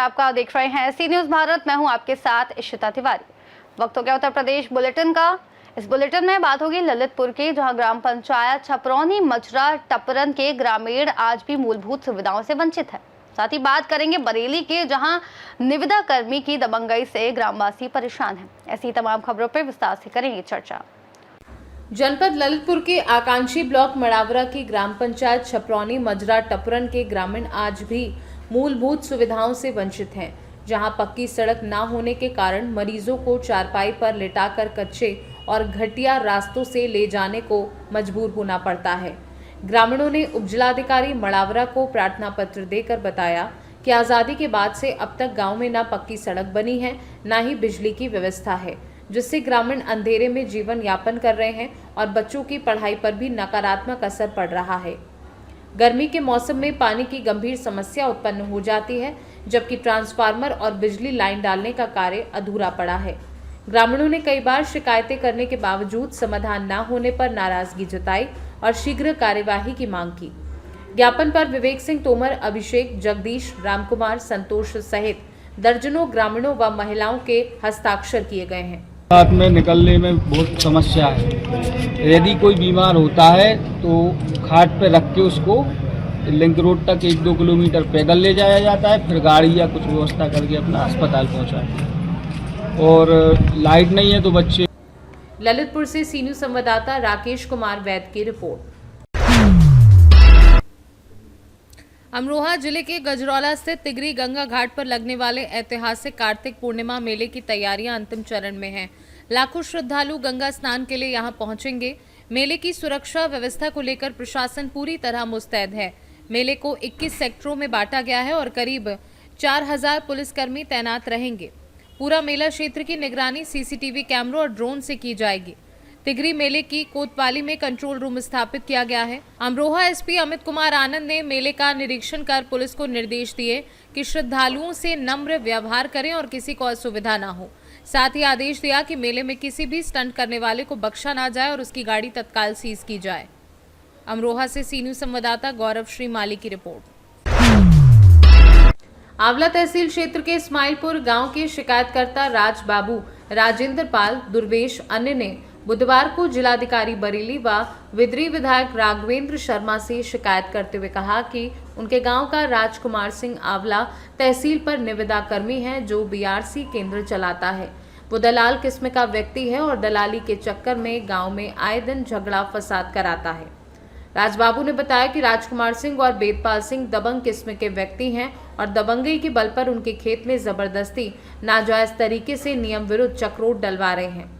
आपका देख रहे हैं सी न्यूज भारत। मैं हूं आपके साथ इशिता तिवारी। वक्त हो गया उत्तर प्रदेश बुलेटिन का। इस बुलेटिन में बात होगी ललितपुर की, जहां ग्राम पंचायत छपरौनी मजरा टपरन के ग्रामीण आज भी मूलभूत सुविधाओं से वंचित है। साथ ही बात करेंगे बरेली के, जहां निविदा कर्मी की दबंगई से ग्रामवासी परेशान हैं। ऐसी तमाम खबरों पर विस्तार से करेंगे चर्चा। जनपद ललितपुर के आकांक्षी ब्लॉक मड़ावरा की ग्राम पंचायत छपरौनी मजरा टपरन के ग्रामीण आज भी मूलभूत सुविधाओं से वंचित हैं, जहां पक्की सड़क न होने के कारण मरीजों को चारपाई पर लिटाकर कच्चे और घटिया रास्तों से ले जाने को मजबूर होना पड़ता है। ग्रामीणों ने उपजिलाधिकारी मड़ावरा को प्रार्थना पत्र देकर बताया कि आज़ादी के बाद से अब तक गांव में न पक्की सड़क बनी है, न ही बिजली की व्यवस्था है, जिससे ग्रामीण अंधेरे में जीवन यापन कर रहे हैं और बच्चों की पढ़ाई पर भी नकारात्मक असर पड़ रहा है। गर्मी के मौसम में पानी की गंभीर समस्या उत्पन्न हो जाती है, जबकि ट्रांसफार्मर और बिजली लाइन डालने का कार्य अधूरा पड़ा है। ग्रामीणों ने कई बार शिकायतें करने के बावजूद समाधान न होने पर नाराजगी जताई और शीघ्र कार्यवाही की मांग की। ज्ञापन पर विवेक सिंह तोमर, अभिषेक, जगदीश, रामकुमार, संतोष सहित दर्जनों ग्रामीणों व महिलाओं के हस्ताक्षर किए गए हैं। रात में निकलने में बहुत समस्या है। यदि कोई बीमार होता है तो खाट पे रख के उसको लिंक रोड तक 1-2 किलोमीटर पैदल ले जाया जाता है, फिर गाड़ी या कुछ व्यवस्था करके अपना अस्पताल पहुंचाते हैं। और लाइट नहीं है तो बच्चे। ललितपुर से सी न्यूज संवाददाता राकेश कुमार वैद की रिपोर्ट। अमरोहा जिले के गजरौला स्थित तिगरी गंगा घाट पर लगने वाले ऐतिहासिक कार्तिक पूर्णिमा मेले की तैयारियां अंतिम चरण में हैं। लाखों श्रद्धालु गंगा स्नान के लिए यहां पहुंचेंगे। मेले की सुरक्षा व्यवस्था को लेकर प्रशासन पूरी तरह मुस्तैद है। मेले को 21 सेक्टरों में बांटा गया है और करीब 4000 पुलिसकर्मी तैनात रहेंगे। पूरा मेला क्षेत्र की निगरानी सीसीटीवी कैमरों और ड्रोन से की जाएगी। तिगरी मेले की कोतवाली में कंट्रोल रूम स्थापित किया गया है। अमरोहा एसपी अमित कुमार आनंद ने मेले का निरीक्षण कर पुलिस को निर्देश दिए कि श्रद्धालुओं से नम्र व्यवहार करें और किसी को असुविधा न हो। साथ ही आदेश दिया कि मेले में किसी भी स्टंट करने वाले को बख्शा ना जाए और उसकी गाड़ी तत्काल सीज की जाए। अमरोहा से सी न्यूज संवाददाता गौरव श्री माली की रिपोर्ट। आंवला तहसील क्षेत्र के इस्माइलपुर गांव के शिकायतकर्ता राज बाबू, राजेंद्र पाल, दुर्वेश अन्य ने बुधवार को जिलाधिकारी बरेली व विद्री विधायक राघवेंद्र शर्मा से शिकायत करते हुए कहा कि उनके गांव का राजकुमार सिंह आंवला तहसील पर निविदा कर्मी है, जो बीआरसी केंद्र चलाता है। वो दलाल किस्म का व्यक्ति है और दलाली के चक्कर में गांव में आए दिन झगड़ा फसाद कराता है। राजबाबू ने बताया कि राजकुमार सिंह और बेदपाल सिंह दबंग किस्म के व्यक्ति हैं और दबंगई के बल पर उनके खेत में जबरदस्ती नाजायज तरीके से नियम विरुद्ध चक्रोट डलवा रहे हैं।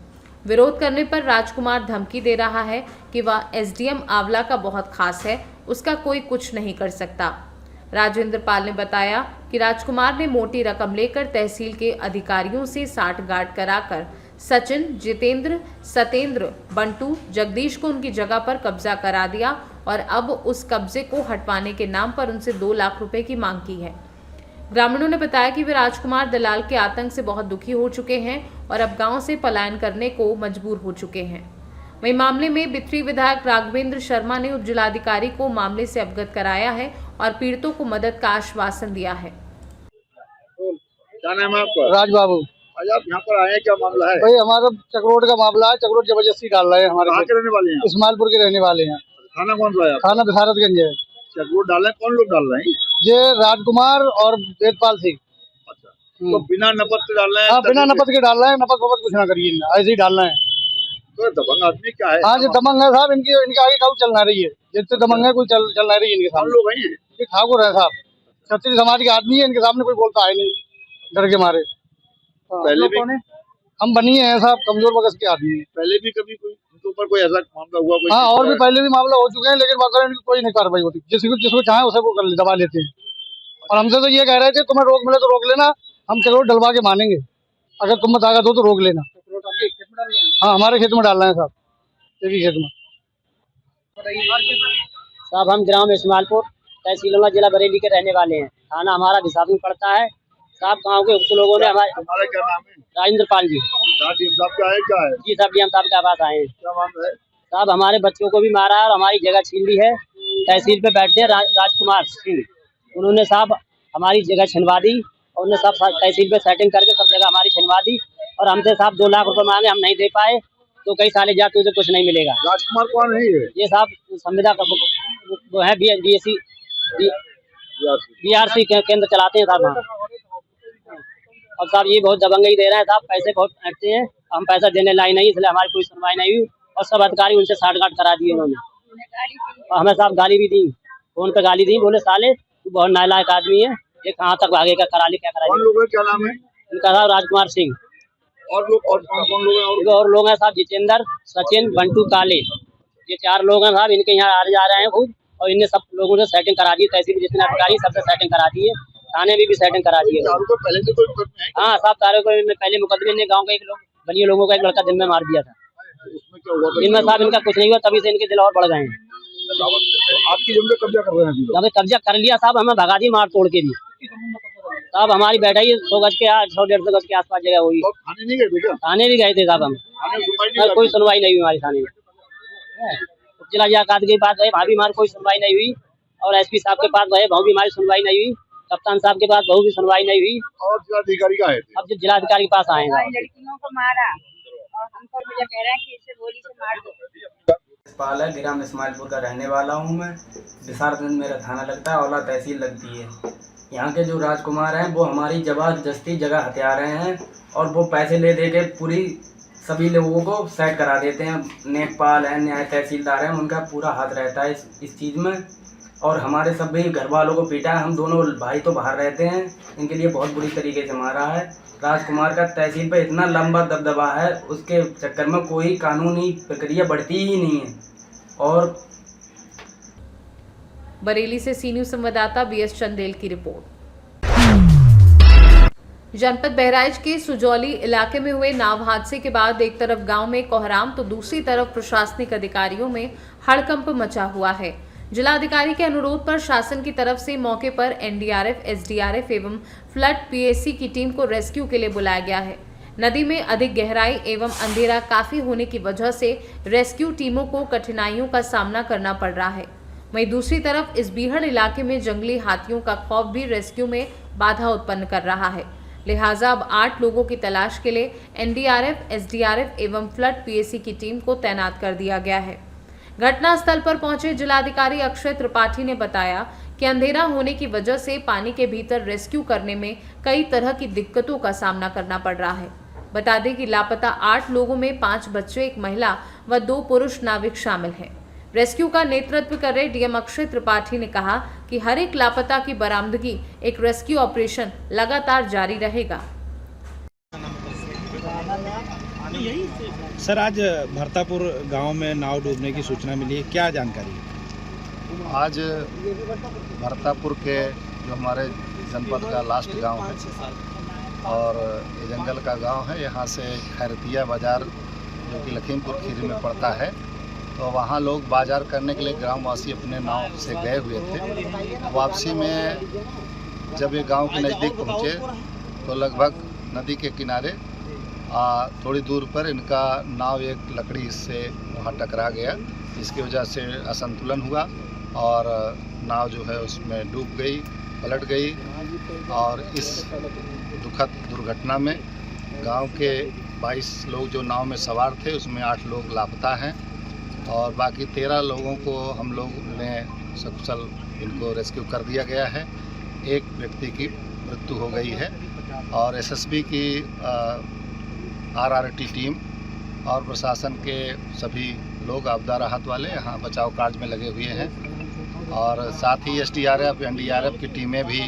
विरोध करने पर राजकुमार धमकी दे रहा है कि वह एसडीएम आंवला का बहुत खास है, उसका कोई कुछ नहीं कर सकता। राजेंद्र पाल ने बताया कि राजकुमार ने मोटी रकम लेकर तहसील के अधिकारियों से साठगांठ कराकर सचिन, जितेंद्र, सतेंद्र, बंटू, जगदीश को उनकी जगह पर कब्जा करा दिया और अब उस कब्जे को हटवाने के नाम पर उनसे 2 लाख रुपए की मांग की है। ग्रामीणों ने बताया कि वे राजकुमार दलाल के आतंक से बहुत दुखी हो चुके हैं और अब गांव से पलायन करने को मजबूर हो चुके हैं। वहीं मामले में बिथरी विधायक राघवेंद्र शर्मा ने उपजिलाधिकारी को मामले से अवगत कराया है और पीड़ितों को मदद का आश्वासन दिया है। क्या नाम है आपका? राज बाबू। आज आप यहाँ पर आए, क्या मामला है? भाई हमारा चक्रोट का मामला है। चक्रोट जबरदस्ती डाल रहे हैं हमारे। कहाँ के रहने वाले हैं? इस्माइलपुर के रहने वाले हैं। थाना कौन सा है? थाना बिसारतगंज है। चक्रोट डाल रहे हैं, कौन लोग डाल रहे हैं? ये राजकुमार और वेदपाल सिंह। अच्छा, तो बिना नपत के डाल रहे हैं? हाँ, बिना नपत के डाल रहे हैं। नपत वपत कुछ ना करिए, ऐसे ही डालना है। तो दबंग आदमी क्या है? हाँ जी, दबंग है साहब। इनके आगे काउ चलना रही है, जिससे दबंग है कोई चल रही है इनके कौन सामने। लोग हैं ये ठाकुर है साहब, क्षत्रिय समाज के आदमी है। इनके सामने कोई बोलता है नहीं, डर के मारे। पहले भी हम बनी है साहब, कमजोर बगस के आदमी है। पहले भी कभी कोई उनके ऊपर कोई ऐसा मामला हुआ? कोई? हाँ, और भी पहले भी मामला हो चुके हैं, लेकिन इनकी कोई नहीं कार्रवाई होती। जिसको चाहे उसे वो कर दबा लेते हैं। और हमसे तो ये कह रहे थे तुम्हें रोक मिले तो रोक लेना, हम चक्रोट डलवा के मानेंगे, अगर तुम ताकत हो तो रोक लेना। हाँ, हमारे खेत में डाल रहे हैं साहब, तेरी खेत में। साहब हम ग्राम इस्माइलपुर, तहसील जिला बरेली के रहने वाले हैं। थाना हमारा बिसात में पड़ता है। साहब गाँव के उक्त लोगों ने हमारा क्या नाम है? राजेंद्र पाल जी। साहब क्या है? क्या है जी साहब, डीएम साहब के आवास आए हैं। क्या मामला है? साहब हमारे बच्चों को भी मारा है और हमारी जगह छीन ली है। तहसील पे बैठते हैं राजकुमार सिंह, उन्होंने साहब हमारी जगह छिनवा दी और उन्हें सब तहसील पे सेटिंग करके सब जगह हमारी छिनवा दी और हमसे साहब 2 लाख रुपए मांगे, हम नहीं दे पाए तो कई साले जा तुझे कुछ नहीं मिलेगा। राजकुमार कौन है ये साहब संविदा का वो है बीआरसी केंद्र चलाते हैं साहब वहाँ। अब साहब ये बहुत दबंगई दे रहे हैं साहब, पैसे बहुत हटते हैं, हम पैसा देने लायक नहीं, इसलिए हमारी कोई सुनवाई नहीं हुई और सब अधिकारी उनसे साठ-गांठ करा दिए उन्होंने। और हमें साहब गाली भी दी, फोन पे गाली दी, बोले साले तू बहुत नालायक आदमी है, ये कहाँ तक भागेगा, करा ले क्या करा कौन ले। लोग हैं, क्या नाम है? इनका साहब राजकुमार सिंह और लोग और कौन लोग हैं? और लोग हैं साहब जितेंद्र, सचिन, बंटू, काले, ये 4 लोग हैं साहब। इनके यहाँ आ जा रहे हैं खूब और इनने सब लोगों ने सेटिंग करा दी, तहसील में जितने अधिकारी सबसे सेटिंग करा दी है, थाने में भी सेटिंग करा दी है। चारों को पहले से कोई मुकदमे है? हाँ साहब, सारे को पहले मुकदमे ने गाँव के एक लोग बनिए लोगों का एक लड़का दिन में मार दिया था। उसमें क्या हुआ था? इनमें साहब इनका कुछ नहीं हुआ, तभी से इनके दिल और बढ़ गए हैं। आपकी जमीन पे कब्जा कर रहे हैं अभी लोग? जब कब्जा कर लिया साहब, हमें भगा दी मार तोड़ के भी साहब। हमारी बैठाई 100 गज के 100-150 गज के आसपास जगह हुई। और थाने नहीं गए थे क्या? थाने भी गए थे साहब हम, थाने में सुनवाई नहीं कोई हुई? सुनवाई नहीं हुई हमारी थाने में। जिला जाकात के पास गए, वहाँ भी हमारी कोई सुनवाई नहीं हुई और एसपी साहब के पास गए, वहाँ भी हमारी सुनवाई नहीं हुई। कप्तान साहब के पास वहाँ भी सुनवाई नहीं हुई। और जिलाधिकारी का है? अब जो जिलाधिकारी के पास आएगा, लड़कियों को मारा और हमको मुझे कह रहे हैं कि इसे गोली से मार दो। पाल है, ग्राम इस्माइलपुर का रहने वाला हूँ मैं। विसारगंज मेरा थाना लगता है, औला तहसील लगती है। यहाँ के जो राजकुमार हैं वो हमारी जबरदस्ती जगह हथिया रहे हैं और वो पैसे ले दे के पूरी सभी लोगों को सेट करा देते हैं। नेकपाल है, न्याय तहसीलदार हैं, उनका पूरा हाथ रहता है इस चीज़ में। और हमारे सभी घर वालों को पीटा है, हम दोनों भाई तो बाहर रहते हैं, इनके लिए बहुत बुरी तरीके से मारा है। राजकुमार का तहसील पे इतना लंबा दबदबा है, उसके चक्कर में कोई कानूनी प्रक्रिया बढ़ती ही नहीं है। और बरेली से सी न्यूज़ संवाददाता बीएस चंदेल की रिपोर्ट। जनपद बहराइच के सुजौली इलाके में हुए नाव हादसे के बाद एक तरफ गांव में कोहराम तो दूसरी तरफ प्रशासनिक अधिकारियों में हड़कंप मचा हुआ है। जिलाधिकारी के अनुरोध पर शासन की तरफ से मौके पर एनडीआरएफ, एसडीआरएफ एवं फ्लड पीएसी की टीम को रेस्क्यू के लिए बुलाया गया है। नदी में अधिक गहराई एवं अंधेरा काफी होने की वजह से रेस्क्यू टीमों को कठिनाइयों का सामना करना पड़ रहा है। वहीं दूसरी तरफ इस बीहड़ इलाके में जंगली हाथियों का खौफ भी रेस्क्यू में बाधा उत्पन्न कर रहा है। लिहाजा अब 8 लोगों की तलाश के लिए एनडीआरएफ, एसडीआरएफ एवं फ्लड पीएसी की टीम को तैनात कर दिया गया है। घटनास्थल पर पहुंचे जिलाधिकारी अक्षय त्रिपाठी ने बताया कि अंधेरा होने की वजह से पानी के भीतर रेस्क्यू करने में कई तरह की दिक्कतों का सामना करना पड़ रहा है। बता दें कि लापता 8 लोगों में 5 बच्चे, 1 महिला व 2 पुरुष नाविक शामिल हैं। रेस्क्यू का नेतृत्व कर रहे डीएम अक्षय त्रिपाठी ने कहा कि हर एक लापता की बरामदगी एक रेस्क्यू ऑपरेशन लगातार जारी रहेगा। सर, आज भरतापुर गांव में नाव डूबने की सूचना मिली है, क्या जानकारी है? आज भरतापुर के जो हमारे जनपद का लास्ट गांव है और ये जंगल का गांव है, यहाँ से खैरतिया बाज़ार जो कि लखीमपुर खीरी में पड़ता है, तो वहाँ लोग बाज़ार करने के लिए ग्रामवासी अपने नाव से गए हुए थे। वापसी में जब ये गांव के नज़दीक पहुँचे तो लगभग नदी के किनारे थोड़ी दूर पर इनका नाव एक लकड़ी से वहाँ टकरा गया, जिसकी वजह से असंतुलन हुआ और नाव जो है उसमें डूब गई, पलट गई। और इस दुखद दुर्घटना में गांव के 22 लोग जो नाव में सवार थे उसमें 8 लोग लापता हैं और बाकी 13 लोगों को हम लोग ने सकुशल इनको रेस्क्यू कर दिया गया है। एक व्यक्ति की मृत्यु हो गई है और एसएसबी की आरआरटी टीम और प्रशासन के सभी लोग आपदा राहत वाले यहाँ बचाव कार्य में लगे हुए हैं और साथ ही एसडीआरएफ, एनडीआरएफ की टीमें भी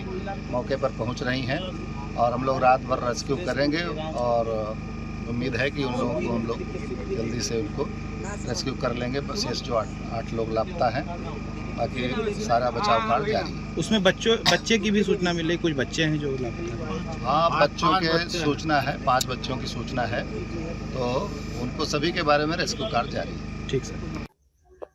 मौके पर पहुँच रही हैं और हम लोग रात भर रेस्क्यू करेंगे और उम्मीद है कि उन लोगों को हम लोग जल्दी से उनको रेस्क्यू कर लेंगे। शेष जो 8 लोग लापता हैं, बाकी सारा बचाव कार्य जारी है। उसमें बच्चे की भी सूचना मिली, कुछ बच्चे हैं जो लापता हैं? हाँ, बच्चों के सूचना है, 5 बच्चों की सूचना है, तो उनको सभी के बारे में रेस्क्यू कार्य जारी है। ठीक सर।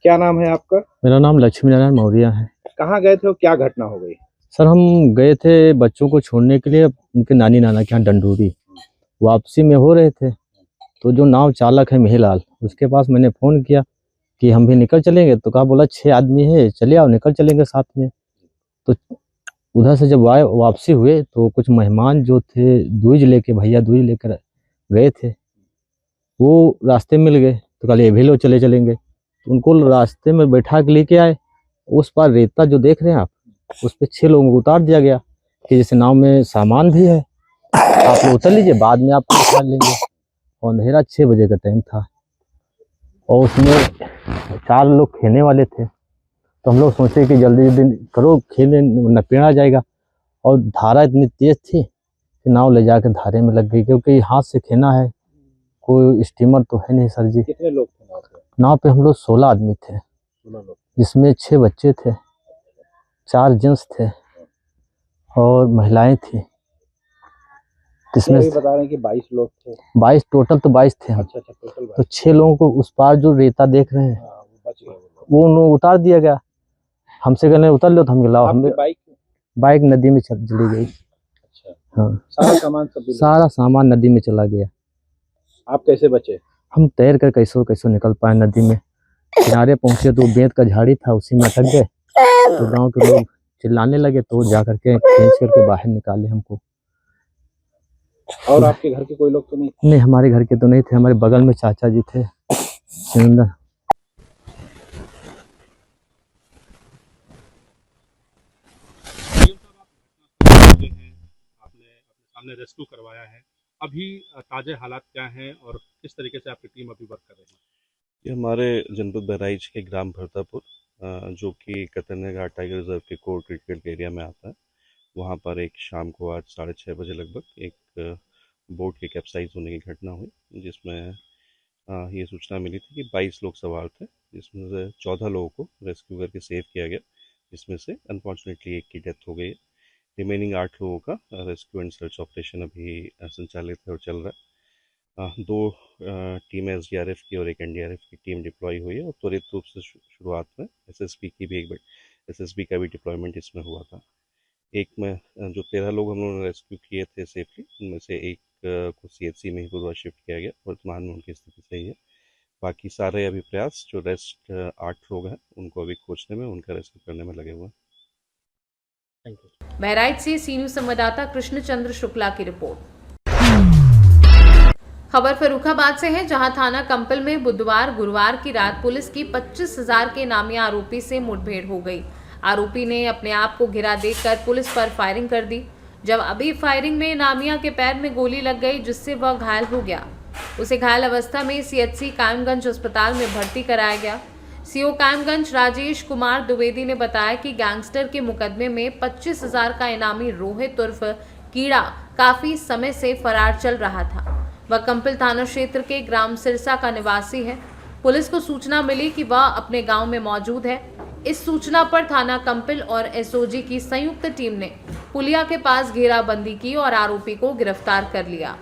क्या नाम है आपका? मेरा नाम लक्ष्मी नारायण मौर्य है। कहाँ गए थे और क्या घटना हो गई? सर, हम गए थे बच्चों को छोड़ने के लिए उनके नानी नाना के यहाँ डंडूरी। वापसी में हो रहे थे तो जो नाव चालक है मेहलाल, उसके पास मैंने फ़ोन किया कि हम भी निकल चलेंगे, तो कहा बोला 6 आदमी है, चले आओ, निकल चलेंगे साथ में। तो उधर से जब वापसी हुए तो कुछ मेहमान जो थे दूज लेके, भैया दूज लेकर गए थे, वो रास्ते मिल गए तो कल ये भी लोग चलेंगे, तो उनको रास्ते में बैठा के लेके आए। उस पार रेता जो देख रहे हैं आप, उस पे 6 लोगों को उतार दिया गया कि जैसे नाव में सामान भी है, आप लोग उतर लीजिए, बाद में आपको उतार लेंगे। और अंधेरा 6 बजे का टाइम था और उसमें 4 लोग खेलने वाले थे, तो हम लोग सोचे कि जल्दी जल्दी करो, खेलने न पीना जाएगा। और धारा इतनी तेज थी कि नाव ले जाकर धारे में लग गई, क्योंकि हाथ से खेना है, कोई स्टीमर तो है नहीं सर जी। कितने लोग थे नाव पे? नाव पे हम लोग 16 आदमी थे, 16 लोग, जिसमें 6 बच्चे थे, 4 जेंट्स थे और महिलाएं थी। जिसमें ये बता रहे हैं कि 22 लोग थे। 22 टोटल, तो 22 थे हम। अच्छा टोटल तो 6 लोगों को उस पार जो रेता देख रहे हैं, वो बच गए। वो उन्होंने उतार दिया गया। हमसे कहने उतर लो, तो हम गिलाओ, हमें बाइक नदी में चली गई। अच्छा, हाँ, सारा सामान नदी में चला गया। आप कैसे बचे? हम तैर कर कैसो निकल पाए नदी में। किनारे पहुंचे तो बेंत का झाड़ी था, उसी में अटक गए। तो गांव के लोग चिल्लाने लगे, तो जा करके खींच करके बाहर निकाले हमको। और आपके घर के कोई लोग तो नहीं? नहीं, हमारे घर के तो नहीं थे, हमारे बगल में चाचा जी थे सिकंदर। आपने अपने सामने रेस्क्यू करवाया है, अभी ताज़ा हालात क्या हैं और किस तरीके से आपकी टीम अभी वर्क कर रही है? ये हमारे जनपद बहराइच के ग्राम भरतापुर, जो कि कतरनी घाट टाइगर रिजर्व के कोर क्रिटिकल एरिया में आता है, वहाँ पर एक शाम को आज 6:30 बजे लगभग एक बोट के कैप्साइज होने की घटना हुई, जिसमें ये सूचना मिली थी कि 22 लोग सवार थे, जिसमें से 14 लोगों को रेस्क्यू करके सेव किया गया, जिसमें से अनफॉर्चुनेटली एक की डेथ हो गई है। रिमेनिंग 8 लोगों का रेस्क्यू एंड सर्च ऑपरेशन अभी संचालित है और चल रहा है। 2 टीम SDRF की और एक NDRF की टीम डिप्लॉय हुई है और त्वरित रूप से शुरुआत में SSB की भी SSB का भी डिप्लॉयमेंट इसमें हुआ था। एक में जो 13 लोग हम लोगों ने रेस्क्यू किए थे सेफली, उनमें से एक को CHC में ही पूर्वा शिफ्ट किया गया, वर्तमान में उनकी स्थिति सही है। बाकी सारे अभी प्रयास जो रेस्ट 8 लोग हैं उनको अभी खोजने में, उनका रेस्क्यू करने में लगे हुए हैं। Thank you. बहराइच से सीनू संवाददाता कृष्णचंद्र शुक्ला की रिपोर्ट। खबर फर्रुखाबाद से है, जहां थाना कंपल में बुधवार गुरुवार की रात पुलिस की 25,000 के नामी आरोपी से मुठभेड़ हो गई। आरोपी ने अपने आप को घिरा देखकर पुलिस पर फायरिंग कर दी। जब अभी फायरिंग में नामिया के पैर में गोली लग गई, जिससे वह घायल हो गया। उसे घायल अवस्था में CHC कायमगंज अस्पताल में भर्ती कराया गया। CO कायमगंज राजेश कुमार द्विवेदी ने बताया कि गैंगस्टर के मुकदमे में 25,000 का इनामी रोहित उर्फ कीड़ा काफी समय से फरार चल रहा था। वह कंपल थाना क्षेत्र के ग्राम सिरसा का निवासी है। पुलिस को सूचना मिली कि वह अपने गांव में मौजूद है। इस सूचना पर थाना कंपल और SOG की संयुक्त टीम ने पुलिया के पास घेराबंदी की और आरोपी को गिरफ्तार कर लिया।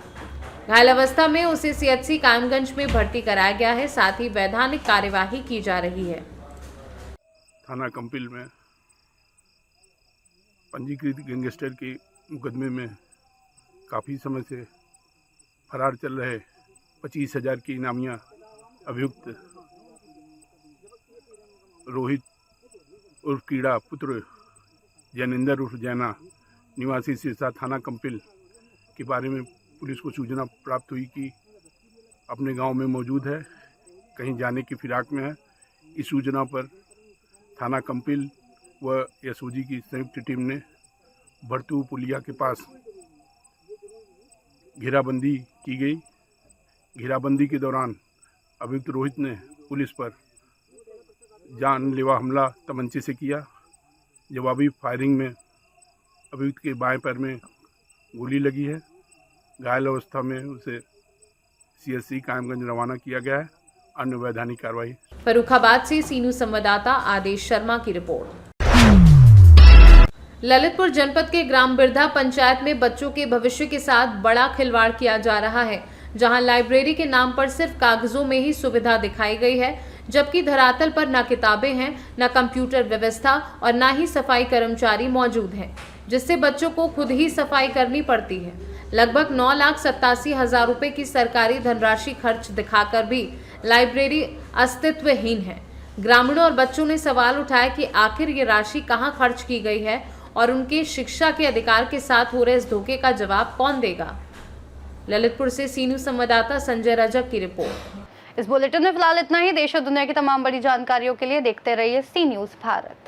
घायल अवस्था में उसे CHC कायमगंज में भर्ती कराया गया है, साथ ही वैधानिक कार्यवाही की जा रही है। थाना कंपिल में पंजीकृत गैंगस्टर के मुकदमे में काफ़ी समय से फरार चल रहे 25,000 की इनामिया अभियुक्त रोहित उर्फ कीड़ा पुत्र जैनेंद्र उर्फ जैना निवासी सिरसा थाना कंपिल के बारे में पुलिस को सूचना प्राप्त हुई कि अपने गांव में मौजूद है, कहीं जाने की फिराक में है। इस सूचना पर थाना कंपिल व SOG की संयुक्त टीम ने भरतू पुलिया के पास घेराबंदी की गई। घेराबंदी के दौरान अभियुक्त रोहित ने पुलिस पर जानलेवा हमला तमंचे से किया। जवाबी फायरिंग में अभियुक्त के बाएं पैर में गोली लगी है। घायल अवस्था में उसे CHC कायमगंज रवाना किया गया है। अन्य वैधानिक कार्रवाई। फर्रुखाबाद से सीनू संवाददाता आदेश शर्मा की रिपोर्ट। ललितपुर जनपद के ग्राम बिरधा पंचायत में बच्चों के भविष्य के साथ बड़ा खिलवाड़ किया जा रहा है, जहां लाइब्रेरी के नाम पर सिर्फ कागजों में ही सुविधा दिखाई गई है, जबकि धरातल पर न किताबें हैं, न कंप्यूटर व्यवस्था और न ही सफाई कर्मचारी मौजूद हैं, जिससे बच्चों को खुद ही सफाई करनी पड़ती है। लगभग 9,87,000 रुपए की सरकारी धनराशि खर्च दिखाकर भी लाइब्रेरी अस्तित्वहीन है। ग्रामीणों और बच्चों ने सवाल उठाया कि आखिर ये राशि कहां खर्च की गई है और उनके शिक्षा के अधिकार के साथ हो रहे इस धोखे का जवाब कौन देगा? ललितपुर से सी न्यूज़ संवाददाता संजय रजक की रिपोर्ट। इस बुलेटिन में फिलहाल इतना ही। देश और दुनिया की तमाम बड़ी जानकारियों के लिए देखते रहिए सी न्यूज़ भारत।